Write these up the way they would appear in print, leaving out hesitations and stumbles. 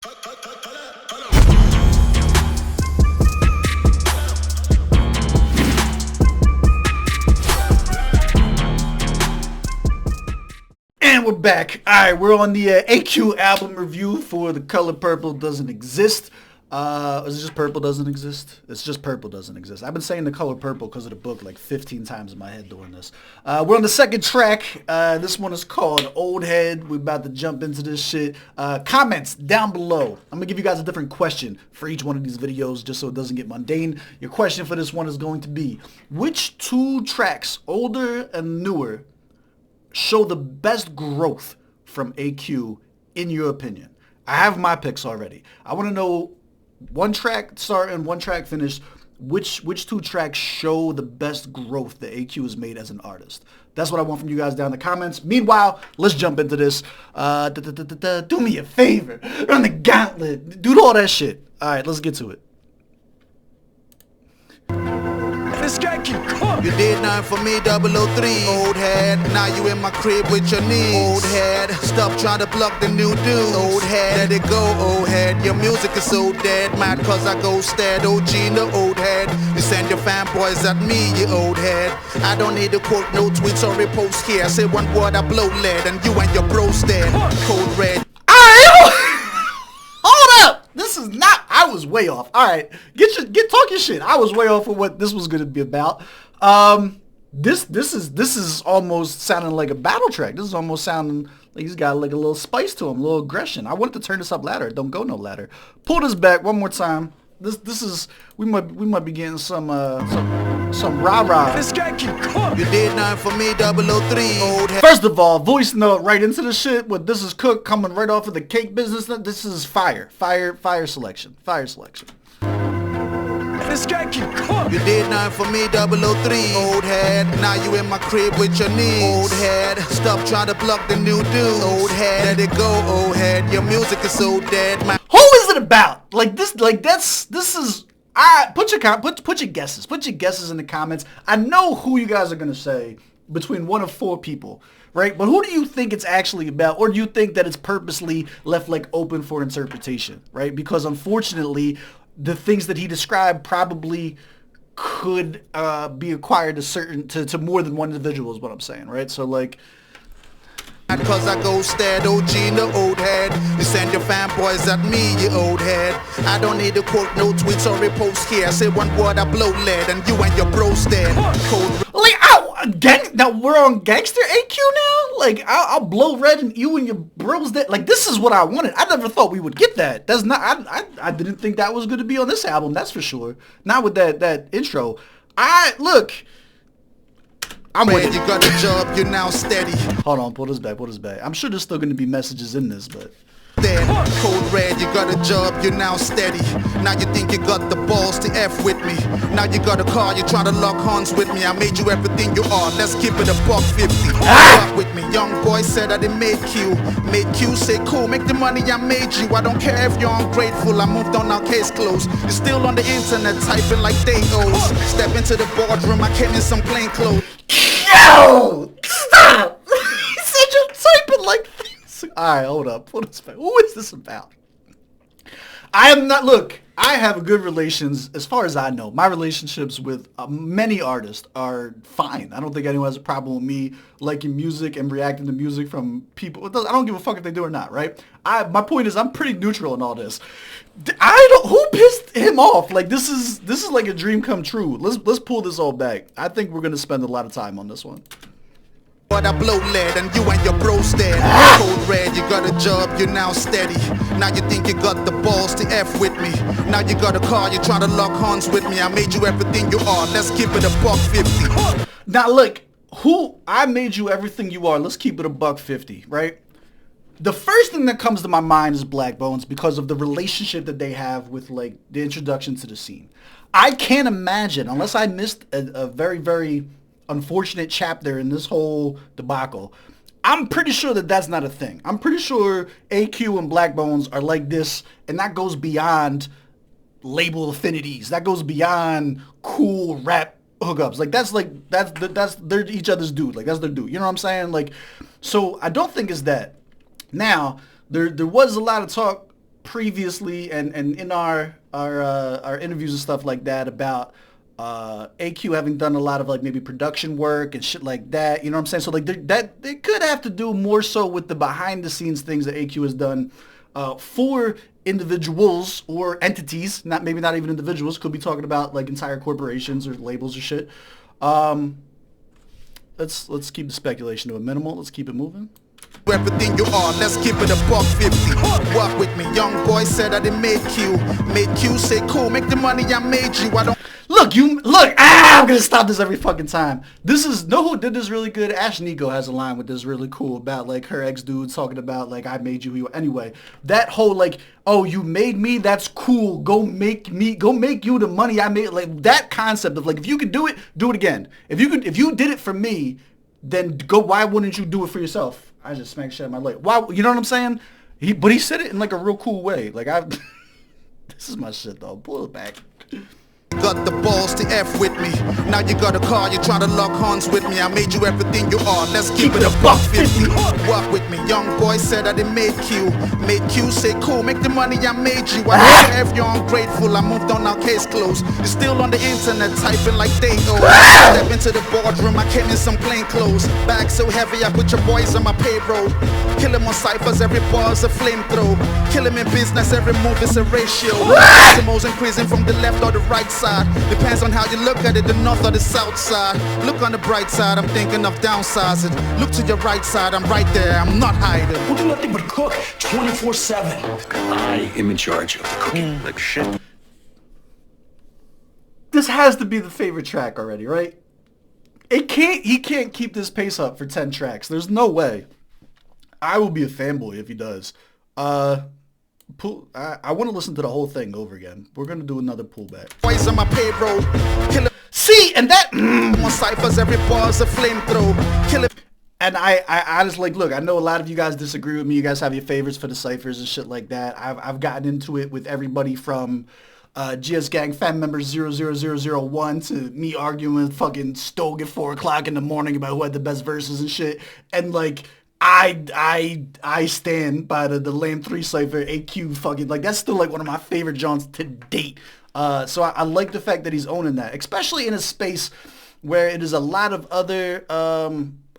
And we're back. Alright, we're on the AQ album review for The Color Purple Doesn't Exist. Is it just Purple Doesn't Exist? It's just Purple Doesn't Exist. I've been saying The Color Purple because of the book like 15 times in my head doing this. We're on the second track. This one is called Old Head. We're about to jump into this shit. Comments down below. I'm going to give you guys a different question for each one of these videos just so it doesn't get mundane. Your question for this one is going to be, which two tracks, older and newer, show the best growth from AQ in your opinion? I have my picks already. I want to know one track start and one track finish. Which two tracks show the best growth that AQ has made as an artist? That's what I want from you guys down in the comments. Meanwhile, let's jump into this. Do me a favor. Run the gauntlet. Do all that shit. All right, let's get to it. This guy can cook. You did nothing for me, 003. Old head, now you in my crib with your knees. Old head, stop trying to block the new dudes. Old head, let it go, old head. Your music is so dead, mad cause I go stead. OG, no old head. You send your fanboys at me, you old head. I don't need to quote no tweets or repost here. I say one word, I blow lead, and you and your bros dead. Cold red. Hold up! This is not. I was way off. All right, talk your shit. I was way off of what this was gonna be about. This is almost sounding like a battle track. This is almost sounding like he's got like a little spice to him, a little aggression. I wanted to turn this up ladder. Don't go no ladder. Pull this back one more time. This is we might be getting some rah-rah. This guy can cook. You did nothing for me, 003. Old head. First of all, voice note right into the shit. What this is Cook coming right off of the cake business. This is fire selection. This guy can cook. You did nothing for me, 003. Old head, now you in my crib with your knees. Old head, stop trying to block the new dudes. Old head, let it go, old head. Your music is so dead, man. Who is it about? This is. Put your guesses. Put your guesses in the comments. I know who you guys are gonna say between one of four people, right? But who do you think it's actually about, or do you think that it's purposely left like open for interpretation, right? Because unfortunately, the things that he described probably could be acquired to more than one individual is what I'm saying, right? So like. Cause I go stead, OG, no old head. You send your fanboys at me, you old head. I don't need to quote no tweets or repost here. I say one word, I blow lead, and you and your bros dead. Now we're on gangster AQ now? Like, I'll blow red and you and your bros dead. Like, this is what I wanted. I never thought we would get that. That's not, I didn't think that was going to be on this album, that's for sure. Not with that intro. Look. I'm with it. You got a job, you're now steady. Hold on, pull this back. I'm sure there's still going to be messages in this, but. Dead. Cold red, you got a job, you're now steady. Now you think you got the balls to F with me. Now you got a car, you're trying to lock horns with me. I made you everything you are, let's keep it a $1.50. Rock with me, young boy said I didn't make you. Made Q say cool, make the money I made you. I don't care if you're ungrateful, I moved on, now case closed. You're still on the internet, typing like they owes. Step into the boardroom, I came in some plain clothes. Yo! Stop! He said you're typing like this. Alright, hold up. Who is this about? I am not, look, I have good relations, as far as I know. My relationships with many artists are fine. I don't think anyone has a problem with me liking music and reacting to music from people. I don't give a fuck if they do or not, right? My point is I'm pretty neutral in all this. Who pissed him off? Like, this is like a dream come true. Let's pull this all back. I think we're going to spend a lot of time on this one. But I blow lead and you and your bros dead. Cold red, you got a job, you're now steady. Now you think you got the balls to F with me. Now you got a car, you're trying to lock horns with me. I made you everything you are, let's keep it a $1.50. Now look, I made you everything you are, let's keep it a $1.50, right? The first thing that comes to my mind is Black Bones because of the relationship that they have with like the introduction to the scene. I can't imagine, unless I missed a very, very unfortunate chapter in this whole debacle, I'm pretty sure that that's not a thing. I'm pretty sure AQ and Black Bones are like this, and that goes beyond label affinities. That goes beyond cool rap hookups. Like that's they're each other's dude. Like that's their dude. You know what I'm saying? Like, so I don't think it's that. Now there was a lot of talk previously and in our interviews and stuff like that about AQ having done a lot of like maybe production work and shit like that. You know what I'm saying? So like they could have to do more so with the behind the scenes things that AQ has done for individuals or entities. Maybe not even individuals. Could be talking about like entire corporations or labels or shit. Let's keep the speculation to a minimal. Let's keep it moving. Everything you are, let's keep it $150. Walk with me, young boy said I didn't make you. Made Q say cool, make the money I made you. I don't. Look, I'm gonna stop this every fucking time. Know who did this really good? Ash Nico has a line with this really cool about like her ex-dude talking about like I made you. Anyway, that whole like, oh, you made me, that's cool. Go make you the money I made. Like that concept of like, if you could do it again. If you did it for me, then why wouldn't you do it for yourself? I just smacked shit in my leg. Why? You know what I'm saying? But he said it in like a real cool way. Like this is my shit though. Pull it back. Got the balls to F with me. Now you got a car, you're trying to lock horns with me. I made you everything you are, let's keep it $150. Walk with me, young boy said I didn't make you. Made Q say cool, make the money I made you. I don't care if you're ungrateful, I moved on, now case closed. You're still on the internet typing like they owe. Step into the boardroom, I came in some plain clothes. Bag so heavy, I put your boys on my payroll. Kill him on ciphers, every bar's a flamethrower. Kill him in business, every move is a ratio. Decimals increasing from the left or the right side. Depends on how you look at it, the north or the south side. Look on the bright side, I'm thinking of downsizing. Look to your right side, I'm right there, I'm not hiding. We'll do nothing but cook 24/7. I am in charge of the cooking. Like shit. This has to be the favorite track already, right? He can't keep this pace up for 10 tracks. There's no way. I will be a fanboy if he does. I want to listen to the whole thing over again. We're gonna do another pullback. Boys on my payroll. See, and that on ciphers, every bar's a flamethrower. Kill it. And I just like, look, I know a lot of you guys disagree with me. You guys have your favorites for the ciphers and shit like that. I've gotten into it with everybody from GSGang fan member 00001 to me arguing with fucking Stoke at 4 o'clock in the morning about who had the best verses and shit. And like, I stand by the Lame 3 cipher, AQ fucking, like, that's still like one of my favorite Johns to date. So I like the fact that he's owning that, especially in a space where it is a lot of other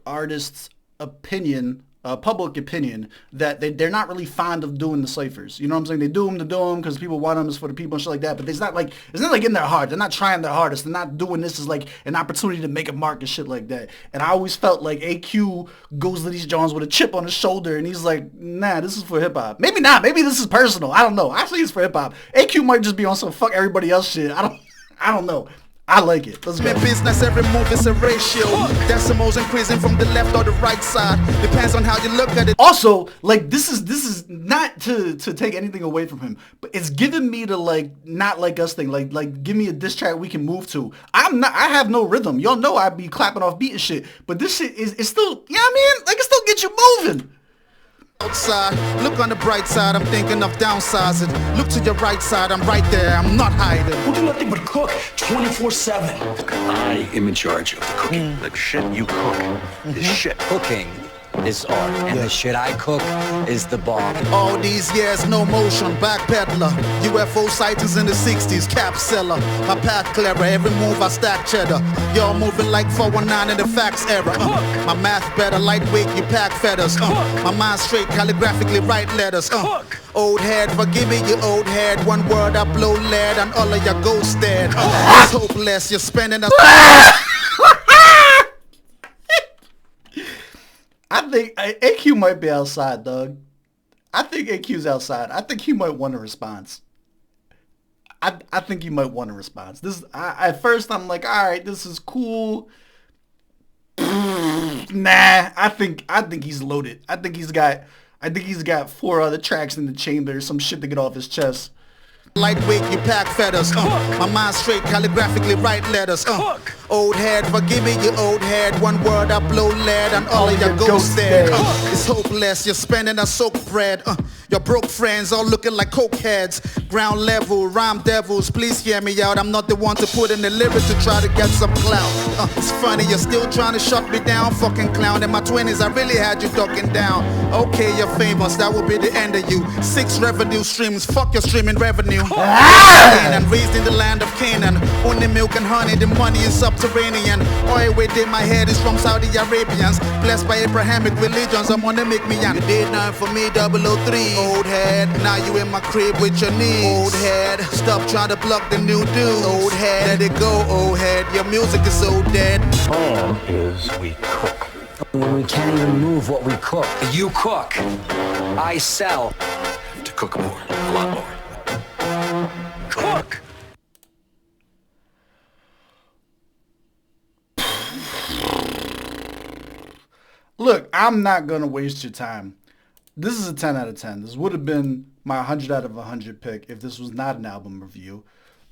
artists' opinion, public opinion, that they're not really fond of doing the ciphers. You know what I'm saying? They do them to do them because people want them, it's for the people and shit like that. But it's not like in their heart. They're not trying their hardest. They're not doing this as like an opportunity to make a mark and shit like that. And I always felt like AQ goes to these Johns with a chip on his shoulder and he's like, nah, this is for hip hop. Maybe not. Maybe this is personal. I don't know. Actually, it's for hip hop. AQ might just be on some fuck everybody else shit. I don't know. I like it. Let's go. In business, every move is a ratio. Decimals increasing from the left or the right side. Depends on how you look at it. Also, like this is not to take anything away from him, but it's giving me the like not like us thing. Like give me a diss track we can move to. I have no rhythm. Y'all know I be clapping off beat and shit. But this shit is still, you know what I mean? Like it still gets you moving. Outside, look on the bright side, I'm thinking of downsizing. Look to your right side, I'm right there, I'm not hiding. We'll do nothing but cook 24/7. I am in charge of the cooking. Like shit you cook is shit. Cooking is art, and the shit I cook is the bomb. All these years, no motion, backpedaler. UFO sightings in the 60s, cap seller. My path clearer, every move I stack cheddar. Y'all moving like 419 in the fax era. My math better, lightweight, you pack feathers. My mind straight, calligraphically write letters. Old head, forgive me, you old head. One word, I blow lead, and all of your ghosts dead. It's hopeless, you're spending a... I think AQ might be outside, dog. I think AQ's outside. I think he might want a response. I think he might want a response. At first I'm like, all right, this is cool. Nah, I think he's loaded. I think he's got 4 other tracks in the chamber, some shit to get off his chest. Lightweight, you pack feathers. My mind straight, calligraphically write letters. Old head, forgive me, you old head. One word, I blow lead and all of your ghosts dead. It's hopeless, you're spending a soak bread. Your broke friends all looking like coke heads. Ground level, rhyme devils, please hear me out. I'm not the one to put in the lyrics to try to get some clout. It's funny, you're still trying to shut me down, fucking clown. In my 20s, I really had you ducking down. Okay, you're famous, that will be the end of you. 6 revenue streams, fuck your streaming revenue. And raised in the land of Canaan. Only milk and honey, the money is subterranean. Oil within my head is from Saudi Arabians. Blessed by Abrahamic religions, I'm gonna make me young. You did nothing for me, 003. Old head, now you in my crib with your knees. Old head, stop trying to block the new dudes. Old head, let it go, old head. Your music is so dead. Plan is we cook. When we can't even move what we cook. You cook. I sell. To cook more, a lot more. Cook! Look, I'm not going to waste your time. This is a 10 out of 10. This would have been my 100 out of 100 pick if this was not an album review.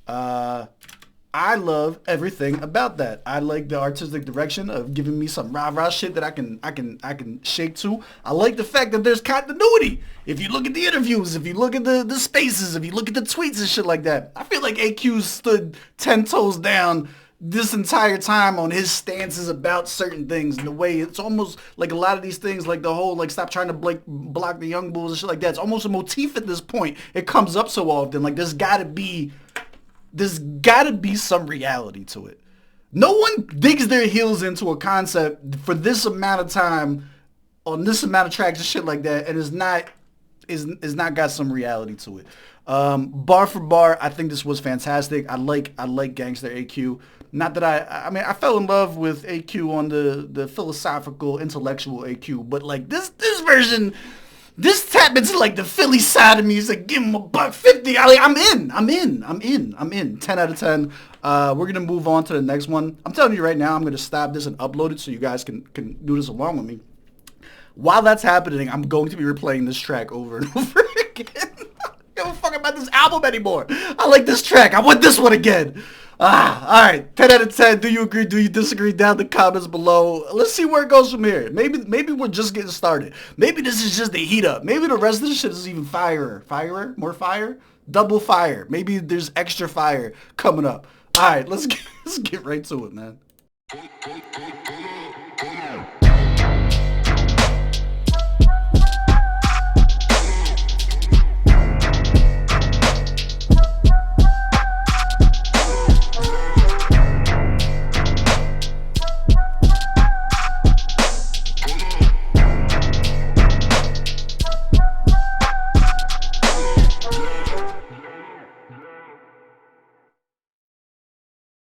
I love everything about that. I like the artistic direction of giving me some rah-rah shit that I can shake to. I like the fact that there's continuity. If you look at the interviews, if you look at the spaces, if you look at the tweets and shit like that, I feel like AQ stood 10 toes down this entire time on his stances about certain things. And the way it's almost like a lot of these things, like the whole, like, stop trying to block the young bulls and shit like that. It's almost a motif at this point. It comes up so often. Like, there's gotta be some reality to it. No one digs their heels into a concept for this amount of time on this amount of tracks and shit like that, and is not got some reality to it. Bar for bar, I think this was fantastic. I like Gangster AQ. Not that I mean, I fell in love with AQ on the philosophical, intellectual AQ, but like this version, this tap into like the Philly side of me. It's like, give him $150. I'm in. 10 out of 10. We're going to move on to the next one. I'm telling you right now, I'm going to stop this and upload it so you guys can do this along with me. While that's happening, I'm going to be replaying this track over and over again. I don't give a fuck about this album anymore. I like this track. I want this one again. All right. 10 out of 10. Do you agree? Do you disagree? Down in the comments below. Let's see where it goes from here. Maybe we're just getting started. Maybe this is just the heat up. Maybe the rest of this shit is even firer. More fire? Double fire. Maybe there's extra fire coming up. All right. Let's get right to it, man.